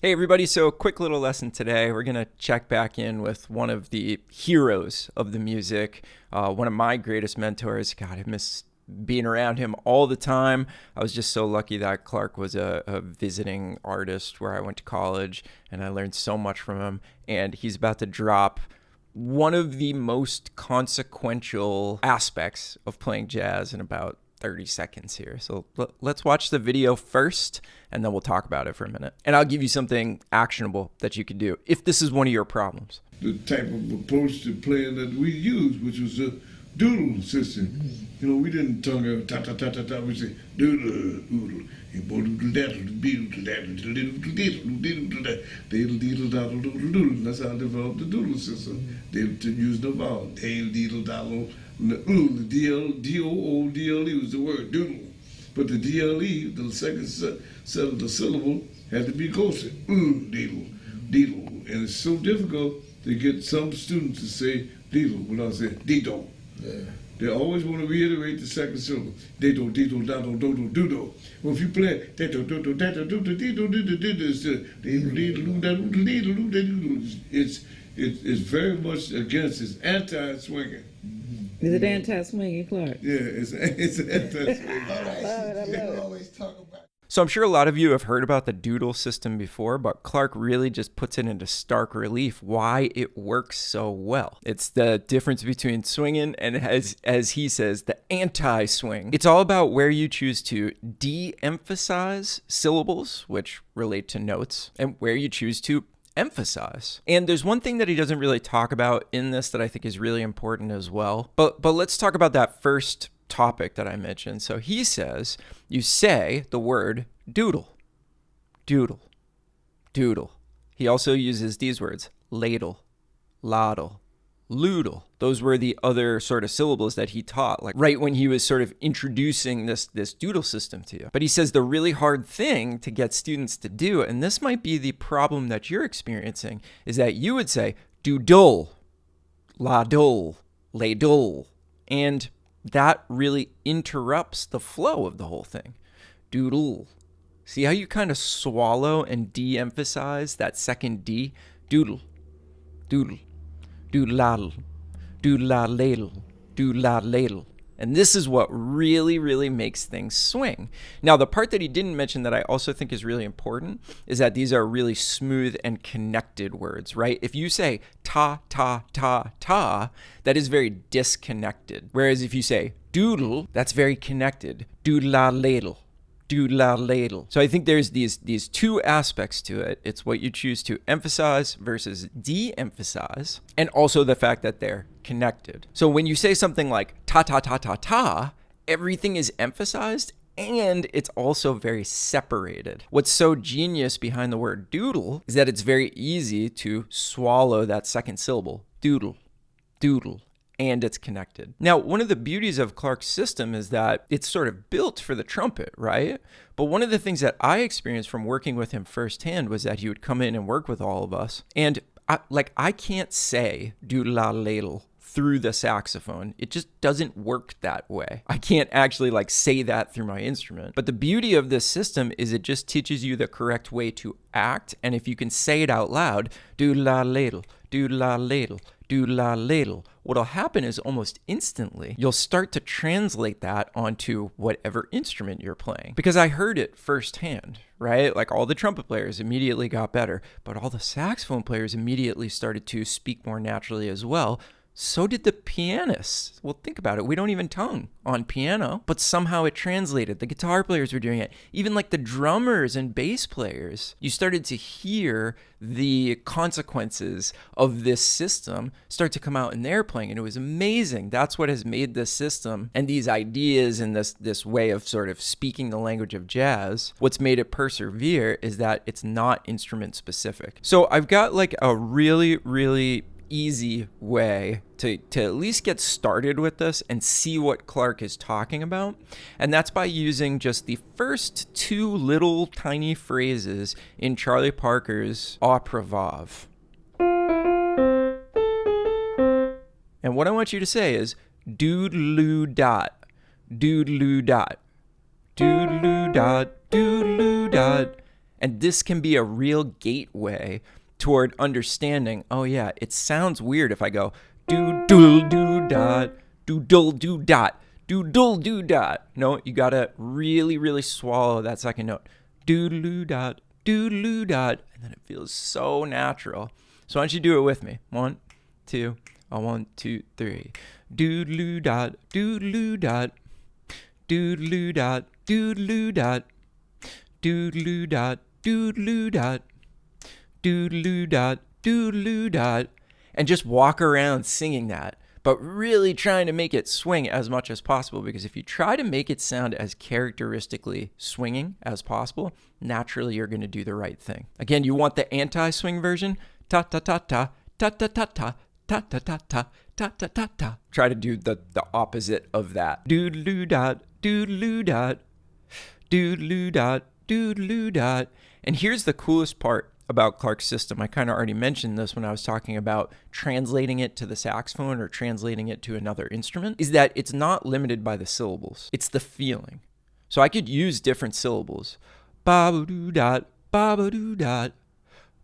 Hey everybody, so quick little lesson today. We're going to check back in with one of the heroes of the music, one of my greatest mentors. God, I miss being around him all the time. I was just so lucky that Clark was a visiting artist where I went to college, and I learned so much from him. And he's about to drop one of the most consequential aspects of playing jazz in about 30 seconds here. So let's watch the video first, and then we'll talk about it for a minute. And I'll give you something actionable that you can do if this is one of your problems. The type of approach to playing that we used, which was a doodle system. You know, we didn't tongue out ta ta ta ta ta. We say doodle doodle. That's how I developed the doodle system. They used the vowel. Dale, deedle, doddle. The D-O-O-D-L-E was the word doodle. But the D-L-E, the second set of the syllable, had to be ghosted. Deedle, deedle. And it's so difficult to get some students to say deedle without saying deedle. Yeah. They always want to reiterate the second syllable. Deedle, deedle, daddle, doodle, doodle. Well, if you play it's very much against, it's anti-swinging. Is it anti-swinging, Clark? Yeah, it's anti-swinging. So I'm sure a lot of you have heard about the doodle system before, but Clark really just puts it into stark relief why it works so well. It's the difference between swinging and, as he says, the anti-swing. It's all about where you choose to de-emphasize syllables, which relate to notes, and where you choose to emphasize. And there's one thing that he doesn't really talk about in this that I think is really important as well. But let's talk about that first topic that I mentioned. So he says you say the word doodle, doodle, doodle. He also uses these words, ladle, ladle, loodle. Those were the other sort of syllables that he taught, like right when he was sort of introducing this doodle system to you. But he says the really hard thing to get students to do, and this might be the problem that you're experiencing, is that you would say doodle, ladle, ladle, and that really interrupts the flow of the whole thing. Doodle. See how you kind of swallow and de-emphasize that second D? Doodle, doodle, doodle-ladle, doodle-ladle, doodle-ladle. And this is what really, really makes things swing. Now, the part that he didn't mention that I also think is really important is that these are really smooth and connected words, right? If you say ta, ta, ta, ta, that is very disconnected. Whereas if you say doodle, that's very connected. Doodle-ladle. Doodle-ladle. So I think there's these two aspects to it. It's what you choose to emphasize versus de-emphasize, and also the fact that they're connected. So when you say something like ta ta ta ta ta, everything is emphasized and it's also very separated. What's so genius behind the word doodle is that it's very easy to swallow that second syllable. Doodle, doodle. And it's connected. Now, one of the beauties of Clark's system is that it's sort of built for the trumpet, right? But one of the things that I experienced from working with him firsthand was that he would come in and work with all of us. And I can't say doodle-ladle through the saxophone. It just doesn't work that way. I can't actually say that through my instrument. But the beauty of this system is it just teaches you the correct way to act. And if you can say it out loud, doodle-ladle, doodle-ladle, doodle-ladle, what'll happen is almost instantly, you'll start to translate that onto whatever instrument you're playing. Because I heard it firsthand, right? Like all the trumpet players immediately got better, but all the saxophone players immediately started to speak more naturally as well. So did the pianists. Well, think about it. We don't even tongue on piano, but somehow it translated. The guitar players were doing it. Even like the drummers and bass players. You started to hear the consequences of this system start to come out in their playing, and it was amazing. That's what has made this system and these ideas and this way of sort of speaking the language of jazz, what's made it persevere is that it's not instrument specific. So I've got like a really, really easy way to at least get started with this and see what Clark is talking about. And that's by using just the first two little tiny phrases in Charlie Parker's Opera Vave. And what I want you to say is doodaloo dot, doodaloo dot, doodaloo dot, doodaloo dot. And this can be a real gateway toward understanding, oh yeah, it sounds weird if I go do-dul-do-dot, do-dul-do-dot, do-dul-do-dot. No, you gotta really, really swallow that second note. Do-dot, do-dot, and then it feels so natural. So why don't you do it with me? 1, 2, 1, 2, 3. Do-dot, do-dot, do-dot, do-dot, do-dot, do-dot, do-dot, do-dot, and just walk around singing that, but really trying to make it swing as much as possible, because if you try to make it sound as characteristically swinging as possible, naturally you're going to do the right thing. Again, you want the anti-swing version, ta-ta-ta-ta, ta-ta-ta-ta, ta-ta-ta-ta, ta-ta-ta-ta. Try to do the opposite of that. Doodaloo-dot, doodaloo-dot, doodaloo-dot, doodaloo-dot. And here's the coolest part about Clark's system. I kind of already mentioned this when I was talking about translating it to the saxophone or translating it to another instrument, is that it's not limited by the syllables. It's the feeling. So I could use different syllables. Ba-ba-doo-dot, ba-ba-doo-dot,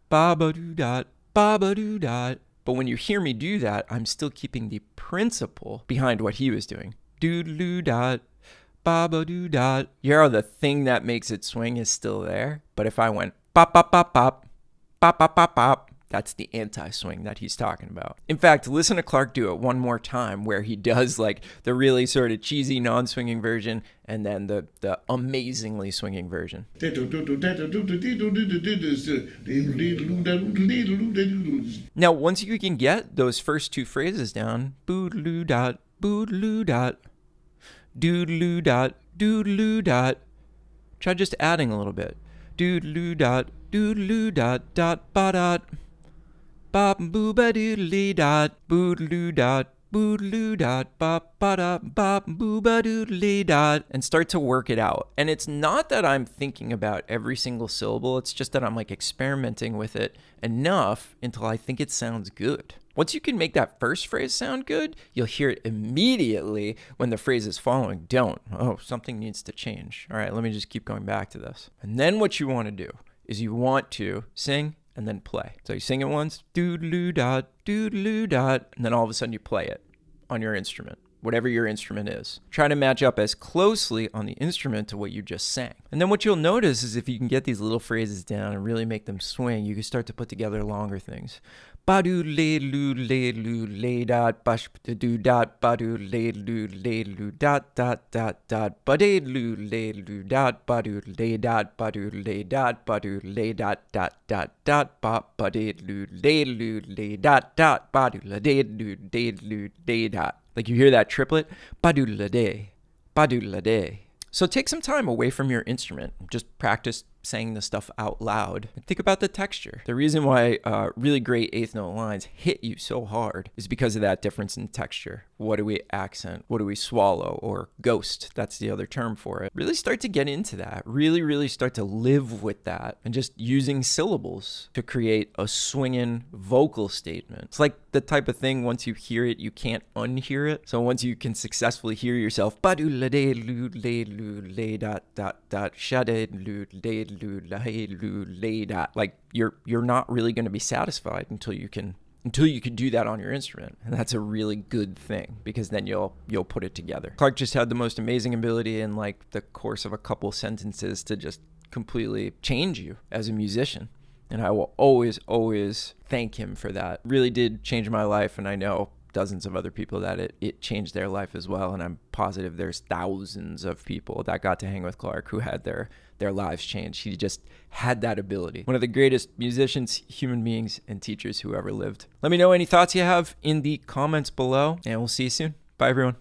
ba-ba-doo-dot, ba-ba-doo-dot. But when you hear me do that, I'm still keeping the principle behind what he was doing. Doodaloo-dot, ba-ba-doo-dot. You hear how the thing that makes it swing is still there? But if I went pop, pop, pop, pop, pop, pop, pop, pop, that's the anti-swing that he's talking about. In fact, listen to Clark do it one more time, where he does like the really sort of cheesy non-swinging version and then the amazingly swinging version. Now, once you can get those first two phrases down, boodaloo dot, boodaloo dot, doodaloo dot, doodaloo dot, try just adding a little bit. Doodaloo dot, doodaloo dot, dot, ba dot, bop booba doodly dot, boodaloo dot, boodaloo dot, bop ba dot, bop booba doodly dot, and start to work it out. And it's not that I'm thinking about every single syllable, it's just that I'm like experimenting with it enough until I think it sounds good. Once you can make that first phrase sound good, you'll hear it immediately when the phrases following don't. Oh, something needs to change. All right, let me just keep going back to this. And then what you want to do is you want to sing and then play. So you sing it once, doodaloo dot, and then all of a sudden you play it on your instrument, whatever your instrument is. Try to match up as closely on the instrument to what you just sang. And then what you'll notice is if you can get these little phrases down and really make them swing, you can start to put together longer things. Ba-doo-lay-loo-lay-loo-lay dot, bash-doo-dot, ba-doo-lay-loo-lay-loo dot, dot, dot, dot, ba-dee-loo-lay-loo dot, ba-doo-lay dot, ba-doo-lay dot, ba-doo-lay dot, dot, dot, dot, ba-dee-loo-lay-loo-lay dot, dot, ba-doo-la-dee-loo-lay-loo-lay dot. Like you hear that triplet, ba-doo-la-day, ba-doo-la-day. So take some time away from your instrument. Just practice saying the stuff out loud. And think about the texture. The reason why really great eighth note lines hit you so hard is because of that difference in texture. What do we accent? What do we swallow? Or ghost, that's the other term for it. Really start to get into that. Really, really start to live with that. And just using syllables to create a swinging vocal statement. It's like the type of thing, once you hear it, you can't unhear it. So once you can successfully hear yourself, ba-doo-la-day-loo-lay-loo-lay dot, dot, dot, sha-day-loo-lay-loo, like you're not really going to be satisfied until you can do that on your instrument. And that's a really good thing, because then you'll put it together. Clark just had the most amazing ability in like the course of a couple sentences to just completely change you as a musician. And I will always, always thank him for that. It really did change my life, and I know dozens of other people that it changed their life as well. And I'm positive there's thousands of people that got to hang with Clark who had their lives changed. He just had that ability. One of the greatest musicians, human beings, and teachers who ever lived. Let me know any thoughts you have in the comments below, and we'll see you soon. Bye, everyone.